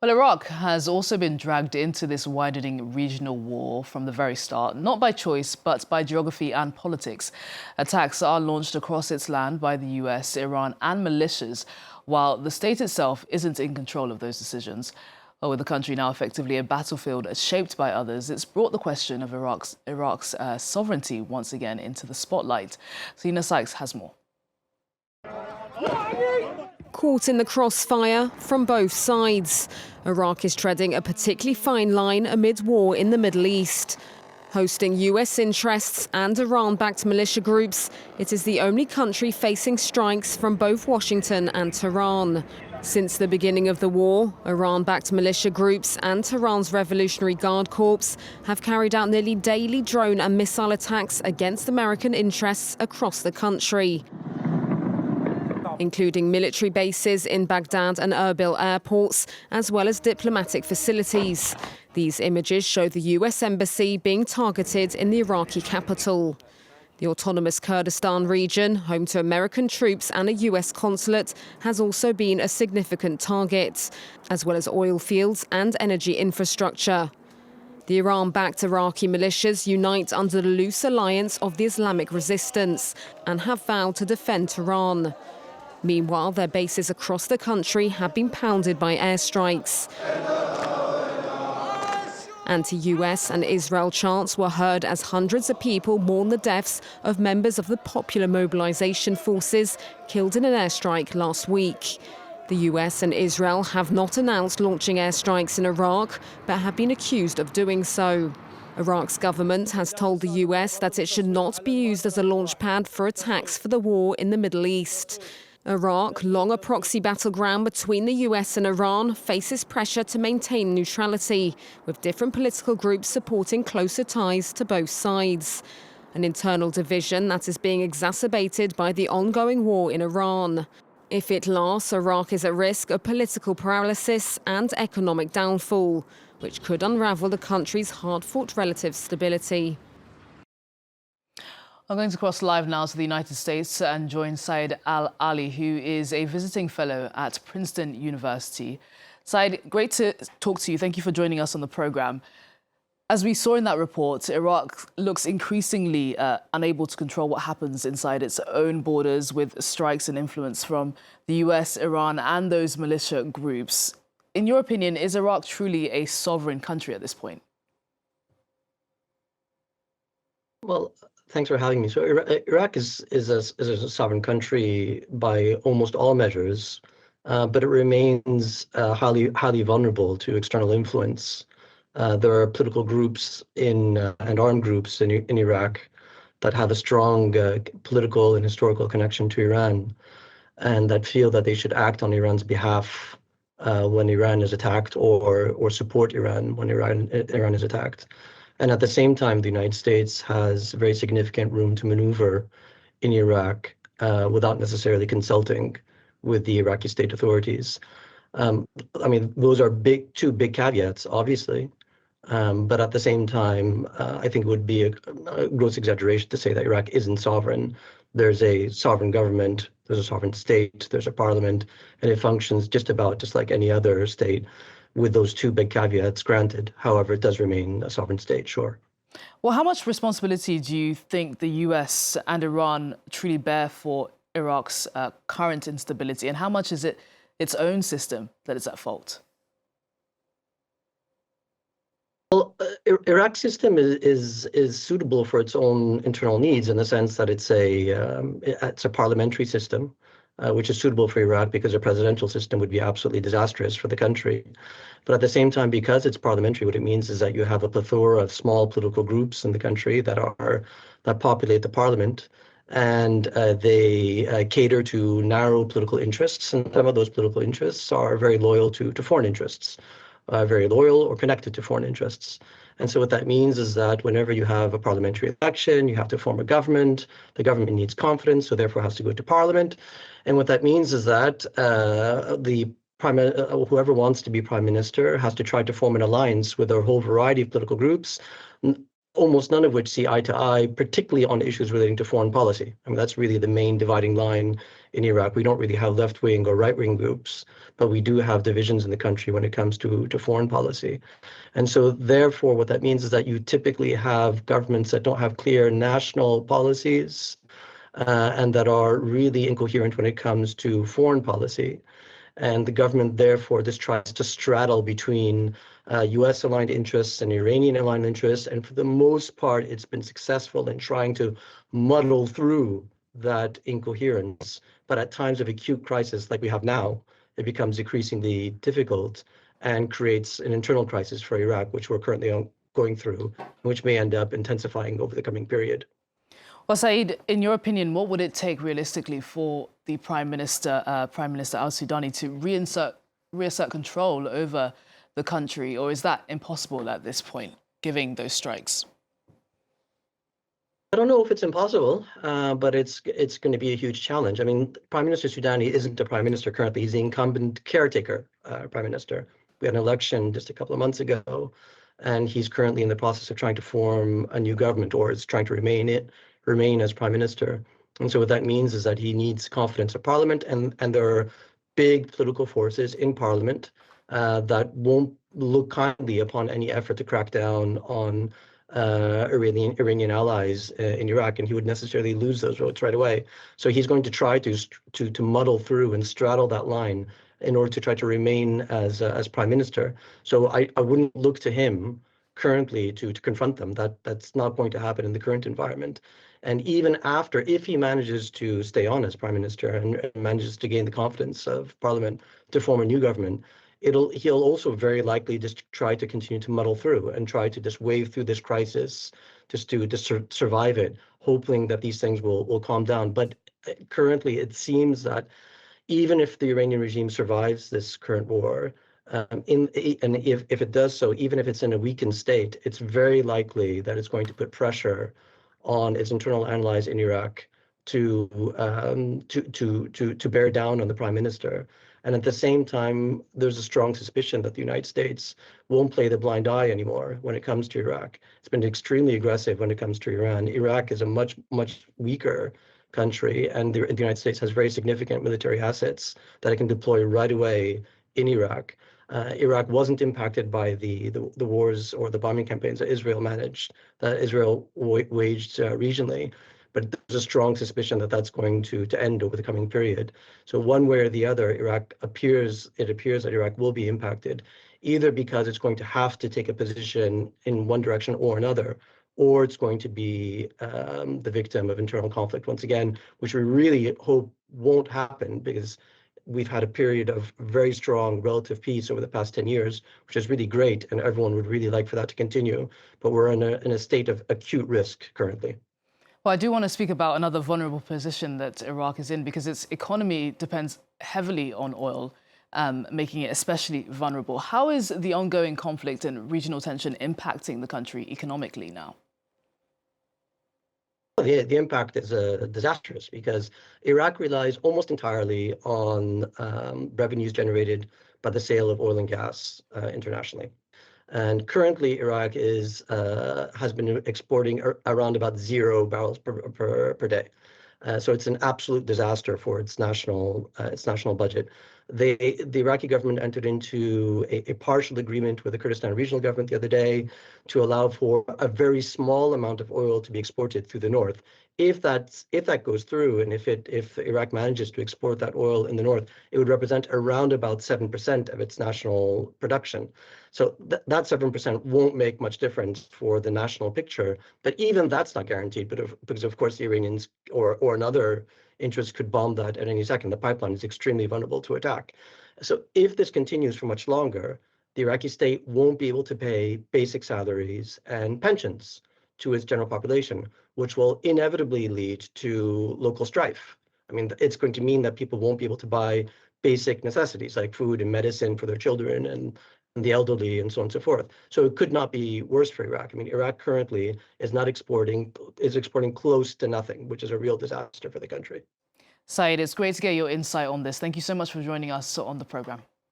Well, Iraq has also been dragged into this widening regional war from the very start, not by choice, but by geography and politics. Attacks are launched across its land by the US, Iran, and militias, while the state itself isn't in control of those decisions. Well, with the country now effectively a battlefield shaped by others, it's brought the question of Iraq's sovereignty once again into the spotlight. Selina Sykes has more. Caught in the crossfire from both sides, Iraq is treading a particularly fine line amid war in the Middle East. Hosting US interests and Iran-backed militia groups, it is the only country facing strikes from both Washington and Tehran. Since the beginning of the war, Iran-backed militia groups and Tehran's Revolutionary Guard Corps have carried out nearly daily drone and missile attacks against American interests across the country, including military bases in Baghdad and Erbil airports, as well as diplomatic facilities. These images show the US embassy being targeted in the Iraqi capital. The autonomous Kurdistan region, home to American troops and a US consulate, has also been a significant target, as well as oil fields and energy infrastructure. The Iran-backed Iraqi militias unite under the loose alliance of the Islamic Resistance and have vowed to defend Tehran. Meanwhile, their bases across the country have been pounded by airstrikes. Anti-US and Israel chants were heard as hundreds of people mourn the deaths of members of the Popular Mobilization Forces killed in an airstrike last week. The US and Israel have not announced launching airstrikes in Iraq, but have been accused of doing so. Iraq's government has told the US that it should not be used as a launchpad for attacks for the war in the Middle East. Iraq, long a proxy battleground between the US and Iran, faces pressure to maintain neutrality, with different political groups supporting closer ties to both sides. An internal division that is being exacerbated by the ongoing war in Iran. If it lasts, Iraq is at risk of political paralysis and economic downfall, which could unravel the country's hard-fought relative stability. I'm going to cross live now to the United States and join Zaid Al-Ali, who is a visiting fellow at Princeton University. Zaid, great to talk to you. Thank you for joining us on the program. As we saw in that report, Iraq looks increasingly unable to control what happens inside its own borders, with strikes and influence from the US, Iran, and those militia groups. In your opinion, is Iraq truly a sovereign country at this point? Well, thanks for having me. So Iraq is a sovereign country by almost all measures, but it remains highly vulnerable to external influence. There are political groups and armed groups in Iraq that have a strong political and historical connection to Iran, and that feel that they should act on Iran's behalf when Iran is attacked, or support Iran when Iran is attacked. And at the same time, the United States has very significant room to maneuver in Iraq without necessarily consulting with the Iraqi state authorities. I mean, those are two big caveats, obviously. But at the same time, I think it would be a gross exaggeration to say that Iraq isn't sovereign. There's a sovereign government, there's a sovereign state, there's a parliament, and it functions just like any other state, with those two big caveats granted. However, it does remain a sovereign state, sure. Well, how much responsibility do you think the US and Iran truly bear for Iraq's current instability, and how much is it its own system that is at fault? Well, Iraq's system is suitable for its own internal needs, in the sense that it's a parliamentary system, which is suitable for Iraq because a presidential system would be absolutely disastrous for the country. But at the same time, because it's parliamentary, what it means is that you have a plethora of small political groups in the country that populate the parliament, and they cater to narrow political interests, and some of those political interests are very loyal to foreign interests. Very loyal or connected to foreign interests. And so what that means is that whenever you have a parliamentary election, you have to form a government. The government needs confidence, so therefore has to go to parliament. And what that means is that whoever wants to be prime minister has to try to form an alliance with a whole variety of political groups, almost none of which see eye to eye, particularly on issues relating to foreign policy. I mean, that's really the main dividing line in Iraq. We don't really have left-wing or right-wing groups, but we do have divisions in the country when it comes to foreign policy. And so therefore, what that means is that you typically have governments that don't have clear national policies and that are really incoherent when it comes to foreign policy. And the government, therefore, just tries to straddle between US-aligned interests and Iranian-aligned interests. And for the most part, it's been successful in trying to muddle through that incoherence. But at times of acute crisis like we have now, it becomes increasingly difficult and creates an internal crisis for Iraq, which we're currently going through, which may end up intensifying over the coming period. Well, Saeed, in your opinion, what would it take realistically for the Prime Minister Al-Sudani to reassert control over the country, or is that impossible at this point, given those strikes? I don't know if it's impossible, but it's going to be a huge challenge. I mean, Prime Minister Sudani isn't a prime minister currently. He's the incumbent caretaker prime minister. We had an election just a couple of months ago, and he's currently in the process of trying to form a new government, or is trying to remain as prime minister. And so what that means is that he needs confidence of parliament, and there are big political forces in parliament that won't look kindly upon any effort to crack down on Iranian allies in Iraq, and he would necessarily lose those votes right away. So he's going to try to muddle through and straddle that line in order to try to remain as prime minister. So I wouldn't look to him currently to confront them. That's not going to happen in the current environment. And even after, if he manages to stay on as prime minister and manages to gain the confidence of parliament to form a new government, he'll also very likely just try to continue to muddle through and try to just wave through this crisis, just to survive it, hoping that these things will calm down. But currently, it seems that even if the Iranian regime survives this current war, and if it does so, even if it's in a weakened state, it's very likely that it's going to put pressure on its internal allies in Iraq to bear down on the prime minister. And at the same time, there's a strong suspicion that the United States won't play the blind eye anymore when it comes to Iraq. It's been extremely aggressive when it comes to Iran. Iraq is a much weaker country, and the United States has very significant military assets that it can deploy right away in Iraq. Iraq wasn't impacted by the wars or the bombing campaigns that Israel waged regionally, but there's a strong suspicion that that's going to end over the coming period. So one way or the other, it appears that Iraq will be impacted, either because it's going to have to take a position in one direction or another, or it's going to be the victim of internal conflict once again, which we really hope won't happen, because we've had a period of very strong relative peace over the past 10 years, which is really great, and everyone would really like for that to continue. But we're in a state of acute risk currently. Well, I do want to speak about another vulnerable position that Iraq is in, because its economy depends heavily on oil, making it especially vulnerable. How is the ongoing conflict and regional tension impacting the country economically now? The impact is disastrous, because Iraq relies almost entirely on revenues generated by the sale of oil and gas internationally. And currently, Iraq has been exporting around about 0 barrels per day. So it's an absolute disaster for its national budget. The Iraqi government entered into a partial agreement with the Kurdistan regional government the other day to allow for a very small amount of oil to be exported through the north. If that goes through, and if Iraq manages to export that oil in the north, it would represent around about 7% of its national production. So that 7% won't make much difference for the national picture, but even that's not guaranteed, because of course the Iranians or another interest could bomb that at any second. The pipeline is extremely vulnerable to attack. So if this continues for much longer, the Iraqi state won't be able to pay basic salaries and pensions to its general population, which will inevitably lead to local strife. I mean, it's going to mean that people won't be able to buy basic necessities like food and medicine for their children and the elderly and so on and so forth. So it could not be worse for Iraq. I mean, Iraq currently is exporting close to nothing, which is a real disaster for the country. Saeed, it's great to get your insight on this. Thank you so much for joining us on the program.